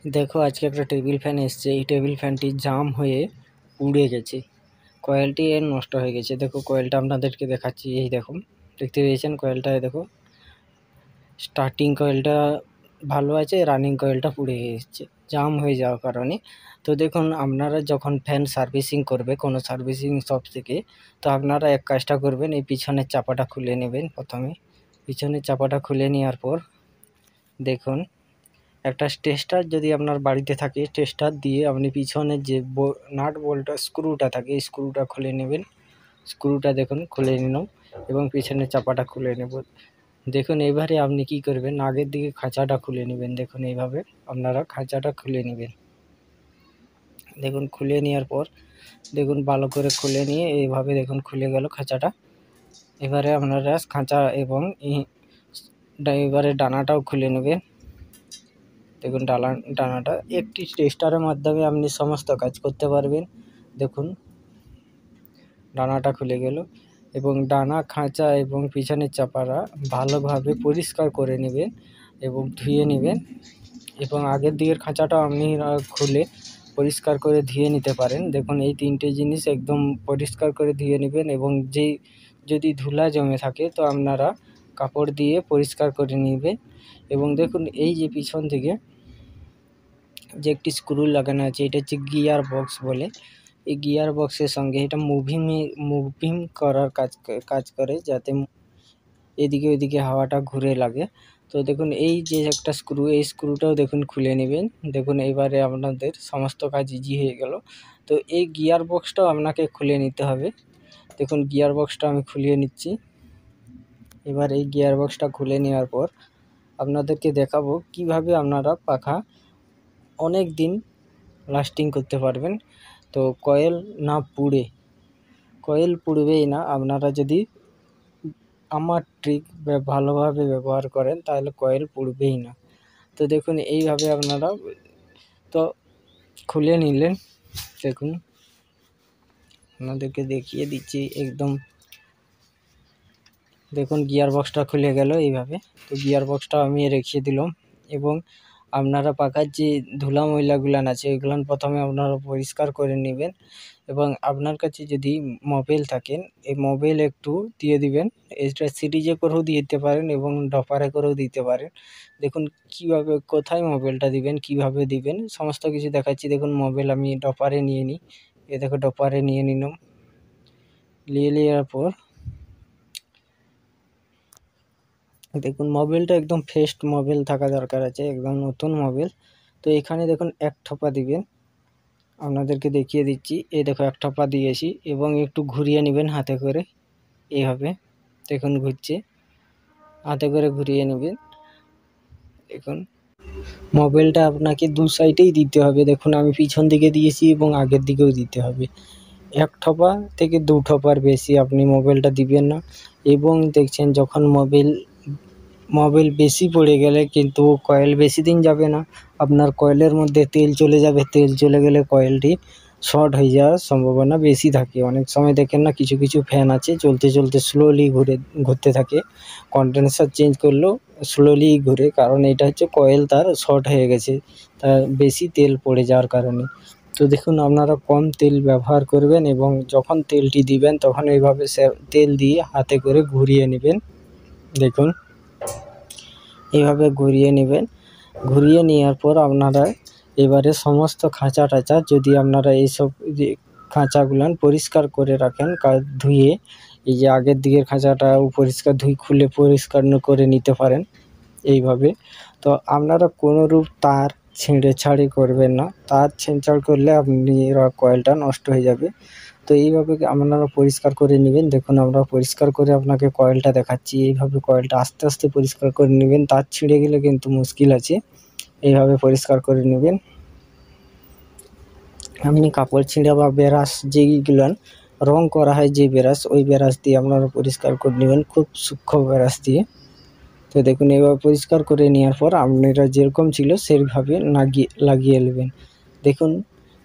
দেখো আজকে একটা টেবিল ফ্যান এসছে। এই টেবিল ফ্যানটি জাম হয়ে পুড়ে গেছে, কয়েলটি এর নষ্ট হয়ে গেছে। দেখো কয়েলটা আপনাদেরকে দেখাচ্ছি। এই দেখুন, দেখতে পেয়েছেন কয়েলটা? দেখো স্টার্টিং কয়েলটা ভালো আছে, রানিং কয়েলটা পুড়ে গেছে জাম হয়ে যাওয়ার কারণে। তো দেখুন, আপনারা যখন ফ্যান সার্ভিসিং করবে কোনো সার্ভিসিং শপ থেকে, তো আপনারা এক কাজটা করবেন, এই পিছনের চাপাটা খুলে নেবেন। প্রথমে পিছনের চাপাটা খুলে নেওয়ার পর দেখুন, একটা টেস্টার যদি আপনার বাড়িতে থাকে, টেস্টার দিয়ে আপনি পিছনের যে নাট বল্টটা স্ক্রুটা থাকে, এই স্ক্রুটা খুলে নেবেন। স্ক্রুটা দেখুন খুলে নিলাম এবং পিছনের চাপাটা খুলে নেব। দেখুন এবারে আপনি কি করবেন, আগের দিকে খাঁচাটা খুলে নেবেন। দেখুন এইভাবে আপনারা খাঁচাটা খুলে নেবেন। দেখুন খুলে নেওয়ার পর দেখুন ভালো করে খুলে নিয়ে এইভাবে দেখুন খুলে গেল খাঁচাটা। এবারে আপনারা খাঁচা এবং এবারে ডানাটাও খুলে নেবেন। দেখুন ডানাটা একটি টেস্টারের মাধ্যমে আপনি সমস্ত কাজ করতে পারবেন। দেখুন ডানাটা খুলে গেল এবং ডানা, খাঁচা এবং পিছনের চাপাটা ভালোভাবে পরিষ্কার করে নেবেন এবং ধুয়ে নেবেন। এবং আগের দিকের খাঁচাটা আপনি খুলে পরিষ্কার করে ধুয়ে নিতে পারেন। দেখুন এই তিনটে জিনিস একদম পরিষ্কার করে ধুয়ে নেবেন এবং যদি ধুলা জমে থাকে তো আপনারা কাপড় দিয়ে পরিষ্কার করে নেবেন। এবং দেখুন এই যে পিছন থেকে যে একটি স্ক্রু লাগানো আছে, এটা হচ্ছে গিয়ার বক্স বলে। এই গিয়ার বক্সের সঙ্গে এটা মুভিং করার কাজ করে, যাতে এদিকে ওইদিকে হাওয়াটা ঘুরে লাগে। তো দেখুন এই যে একটা স্ক্রু, এই স্ক্রুটাও দেখুন খুলে নেবেন। দেখুন এবারে আপনাদের সমস্ত কাজ ইজি হয়ে গেল। তো এই গিয়ার বক্সটাও আপনাকে খুলে নিতে হবে। দেখুন গিয়ার বক্সটা আমি খুলিয়ে নিচ্ছি। এবার এই গিয়ার বক্সটা খুলে নেওয়ার পর আপনাদেরকে দেখাবো কিভাবে আপনারা পাখা অনেক দিন লাস্টিং করতে পারবেন। তো কয়েল পুড়বেই না আপনারা যদি আমার ট্রিক ভালোভাবে ব্যবহার করেন, তাহলে কয়েল পুড়বেই না। তো দেখুন এইভাবে আপনারা তো খুলে নিলেন। দেখুন আপনাদেরকে দেখিয়ে দিচ্ছি একদম। দেখুন গিয়ার বক্সটা খুলে গেল এইভাবে। তো গিয়ার বক্সটা আমি রেখে দিলাম এবং আপনারা পাখার যে ধুলা ময়লাগুলান আছে ওইগুলান প্রথমে আপনারা পরিষ্কার করে নেবেন। এবং আপনার কাছে যদি মোবিল থাকেন, এই মোবিল একটু দিয়ে দিবেন। এটা সিরিজে করেও দিতে পারেন এবং ডপারে করেও দিতে পারেন। দেখুন কীভাবে, কোথায় মোবিলটা দিবেন, কিভাবে দিবেন সমস্ত কিছু দেখাচ্ছি। দেখুন মোবিল আমি ডপারে নিয়ে নিই। এ দেখো ডপারে নিয়ে নিলাম। নিয়ে নেওয়ার পর দেখুন মোবিলটা একদম ফ্রেশ মোবিল থাকা দরকার আছে, একদম নতুন মোবিল। তো এখানে দেখুন এক ঠোপা দিবেন। আপনাদেরকে দেখিয়ে দিচ্ছি। এই দেখো এক ঠোপা দিয়েছি এবং একটু ঘুরিয়ে নেবেন হাতে করে এইভাবে। দেখুন ঘুরছে, হাতে করে ঘুরিয়ে নেবেন। দেখুন মোবিলটা আপনাকে দু সাইডেই দিতে হবে। দেখুন আমি পিছন দিকে দিয়েছি এবং আগের দিকেও দিতে হবে। এক ঠোপা থেকে দু ঠোপার বেশি আপনি মোবিলটা দিবেন না। এবং দেখছেন যখন মোবিল বেশি পড়ে গেলে কিন্তু কয়েল বেশি দিন যাবে না। আপনার কয়েলের মধ্যে তেল চলে যাবে। তেল চলে গেলে কয়েলটি শর্ট হয়ে যাওয়ার সম্ভাবনা বেশি থাকে। অনেক সময় দেখেন না, কিছু কিছু ফ্যান আছে চলতে চলতে স্লোলি ঘুরতে থাকে। কন্ডেন্সার চেঞ্জ করলেও স্লোলি ঘুরে, কারণ এটা হচ্ছে কয়েল তার শর্ট হয়ে গেছে, তার বেশি তেল পড়ে যাওয়ার কারণে। তো দেখুন আপনারা কম তেল ব্যবহার করবেন এবং যখন তেলটি দিবেন তখন এইভাবে তেল দিয়ে হাতে করে ঘুরিয়ে নেবেন। দেখুন এইভাবে ঘুরিয়ে নেবেন। ঘুরিয়ে নেওয়ার পর আপনারা এবারে সমস্ত খাঁচা টাচা, যদি আপনারা এইসব যে খাঁচাগুলান পরিষ্কার করে রাখেন ধুয়ে, এই যে আগের দিকের খাঁচাটা পরিষ্কার খুলে পরিষ্কার করে নিতে পারেন এইভাবে। তো আপনারা কোনোরূপ তার ছেঁড়াছাড়ি করবেন না। তার ছেঁড়াছাড়ি করলে কয়েলটা নষ্ট হয়ে যাবে। তো এইভাবে আপনারা পরিষ্কার করে নেবেন। দেখুন আমরা পরিষ্কার করে আপনাকে কয়েলটা দেখাচ্ছি। এইভাবে কয়েলটা আস্তে আস্তে পরিষ্কার করে নেবেন, তার ছিঁড়ে গেলে কিন্তু মুশকিল আছে। এইভাবে পরিষ্কার করে নেবেন। আপনি কাপড় ছিঁড়া বা ব্রাশ যেইগুলান রং করা হয়, যে ব্রাশ, ওই ব্রাশ দিয়ে আপনারা পরিষ্কার করে নেবেন, খুব সূক্ষ্ম ব্রাশ দিয়ে। তো দেখুন এইভাবে পরিষ্কার করে নেওয়ার পর আপনারা যেরকম ছিল সেইভাবে লাগিয়ে নেবেন। দেখুন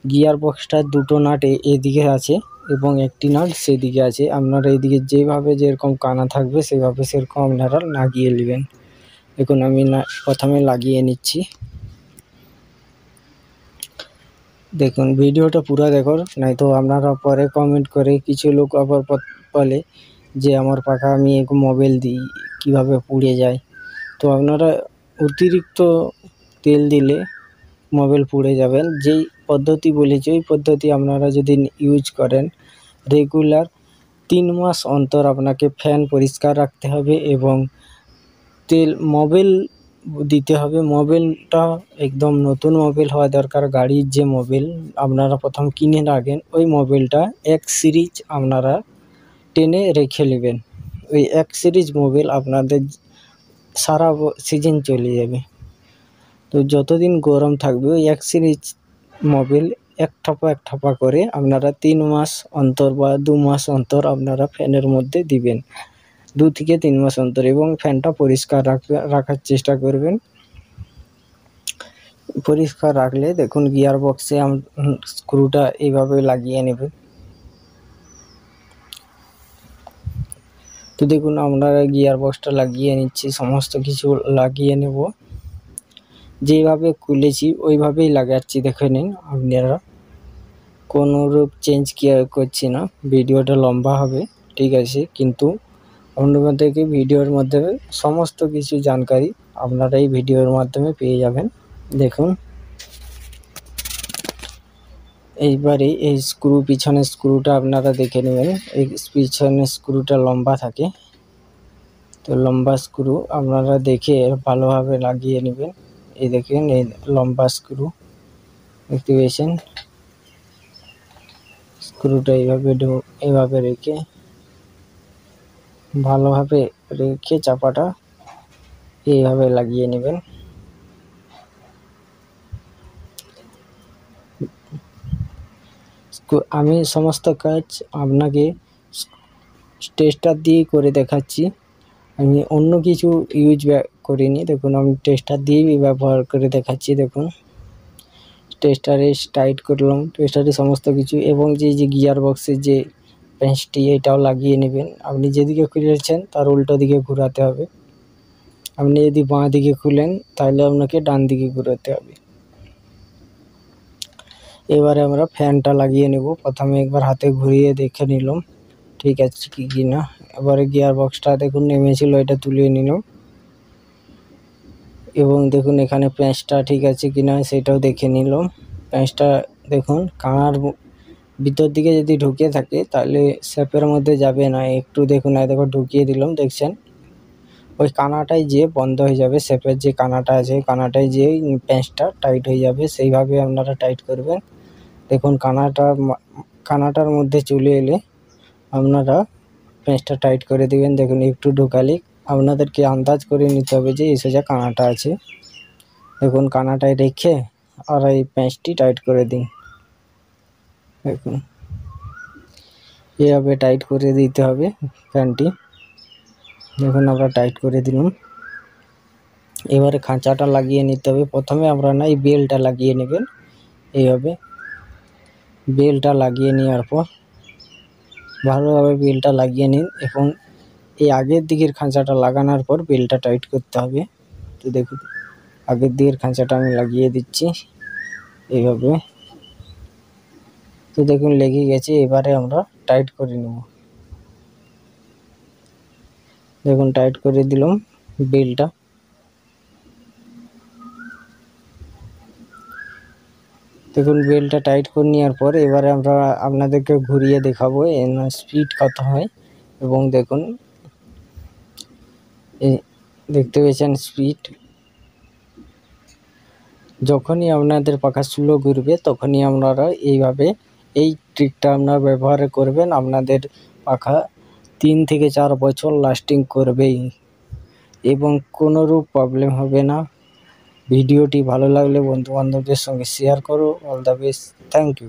গিয়ার বক্সটার দুটো নাট এদিকে আছে এবং একটি নাট সেদিকে আছে। আপনারা এইদিকে যেভাবে যেরকম কানা থাকবে সেরকম আপনারা লাগিয়ে নেবেন। দেখুন আমি প্রথমে লাগিয়ে নিচ্ছি। দেখুন ভিডিওটা পুরো দেখো, নাই তো আপনারা পরে কমেন্ট করে কিছু লোক আবার বলে যে আমার পাখা আমি এক মোবাইল দিই কীভাবে পুড়ে যায়। তো আপনারা অতিরিক্ত তেল দিলে মোবাইল পুড়ে যাবেন। যেই পদ্ধতি বলেছি ওই পদ্ধতি আপনারা যদি ইউজ করেন রেগুলার 3 মাস অন্তর আপনাকে ফ্যান পরিষ্কার রাখতে হবে এবং তেল মোবিল দিতে হবে। মোবিলটা একদম নতুন মোবিল হওয়া দরকার। গাড়ির যে মোবিল আপনারা প্রথম কিনে রাখেন ওই মোবিলটা 1 সিরিজ আপনারা টেনে রেখে নেবেন। ওই 1 সিরিজ মোবিল আপনাদের সারা সিজন চলে যাবে। তো যতদিন গরম থাকবে ওই 1 সিরিজ মোবিল এক ঠপা করে আপনারা 3 মাস অন্তর বা 2 মাস অন্তর আপনারা ফ্যানের মধ্যে দিবেন। 2 থেকে 3 মাস অন্তর এবং ফ্যানটা পরিষ্কার রাখার চেষ্টা করবেন। পরিষ্কার রাখলে দেখুন গিয়ার বক্সে স্ক্রুটা এইভাবে লাগিয়ে নেবেন। তো দেখুন আমরা গিয়ার বক্সটা লাগিয়ে নিচ্ছি, সমস্ত কিছু লাগিয়ে নেব। যেভাবে খুলেছি ওইভাবেই লাগাচ্ছি, দেখে নিন আপনারা, কোনোরূপ চেঞ্জ করছি না। ভিডিওটা লম্বা হবে ঠিক আছে, কিন্তু আপনাদেরকে ভিডিওর মাধ্যমে সমস্ত কিছু জানকারি আপনারা এই ভিডিওর মাধ্যমে পেয়ে যাবেন। দেখুন এইবারে এই পিছনের স্ক্রুটা আপনারা দেখে নেবেন। এই পিছনের স্ক্রুটা লম্বা থাকে, তো লম্বা স্ক্রু আপনারা দেখে ভালোভাবে লাগিয়ে নেবেন। এই দেখেন এই লম্বা স্ক্রু দেখতে পেয়েছেন। স্ক্রুটা এইভাবে রেখে ভালোভাবে চাপাটা এইভাবে লাগিয়ে নেবেন। আমি সমস্ত কাজ আপনাকে টেস্টার দিয়ে করে দেখাচ্ছি, আমি অন্য কিছু ইউজ করিনি। দেখুন আমি টেস্টার দিয়েই ব্যবহার করে দেখাচ্ছি। দেখুন টেস্টারে টাইট করলাম, টেস্টারে সমস্ত কিছু, এবং যে গিয়ার বক্সের যে পেঁচটি এটাও লাগিয়ে নেবেন। আপনি যেদিকে খুলেছেন তার উল্টো দিকে ঘোরাতে হবে। আপনি যদি বাঁ দিকে খুলেন তাহলে আপনাকে ডান দিকে ঘোরাতে হবে। এবারে আমরা ফ্যানটা লাগিয়ে নেব। প্রথমে একবার হাতে ঘুরিয়ে দেখে নিলাম ঠিক আছে কি না। এবারে গিয়ার বক্সটা দেখুন নেমেছিল, এটা তুলে নিলাম এবং দেখুন এখানে প্যাঁচটা ঠিক আছে কিনা সেটাও দেখে নিলাম। প্যাঁচটা দেখুন কানার ভিতর দিকে যদি ঢুকে থাকে তাহলে শেপের মধ্যে যাবে না। একটু দেখুন দেখো ঢুকিয়ে দিলাম, দেখছেন ওই কানাটাই যে বন্ধ হয়ে যাবে। শেপের যে কানাটা আছে কানাটাই যে প্যাঁচটা টাইট হয়ে যাবে, সেইভাবে আপনারা টাইট করবেন। দেখুন কানাটার মধ্যে চলে এলে আপনারা প্যাঁচটা টাইট করে দেবেন। দেখুন একটু ঢোকালে আপনাদেরকে আন্দাজ করে নিতে হবে যে এসে যা কানাটা আছে। দেখুন কানাটায় রেখে আর এই প্যাঁচটি টাইট করে দিন। দেখুন এভাবে টাইট করে দিতে হবে ফ্যানটি। দেখুন আমরা টাইট করে দিলাম। এবারে খাঁচাটা লাগিয়ে নিতে হবে। প্রথমে আমরা এই বেলটা লাগিয়ে নেবেন। এইভাবে বেলটা লাগিয়ে নেওয়ার পর ভালোভাবে বেলটা লাগিয়ে নিন এবং এই আগের দিকের খাঁচাটা লাগানোর পর বেলটা টাইট করতে হবে। তো দেখুন আগের দিকের খাঁচাটা আমি লাগিয়ে দিচ্ছি এইভাবে। তো দেখুন লেগে গেছে, এবারে আমরা টাইট করে নেব। দেখুন টাইট করে দিলাম বেলটা। দেখুন বেলটা টাইট করে নেওয়ার পর এবারে আমরা আপনাদেরকে ঘুরিয়ে দেখাবো স্পিড কত হয়। এবং দেখুন দেখতে পেয়েছেন স্পিড। যখনই আপনাদের পাখা স্লো ঘুরবে তখনই আপনারা এইভাবে এই ট্রিকটা আপনারা ব্যবহার করবেন। আপনাদের পাখা 3 থেকে 4 বছর লাস্টিং করবেই এবং কোনোরূপ প্রবলেম হবে না। ভিডিওটি ভালো লাগলে বন্ধুবান্ধবদের সঙ্গে শেয়ার করো। All the best, thank you.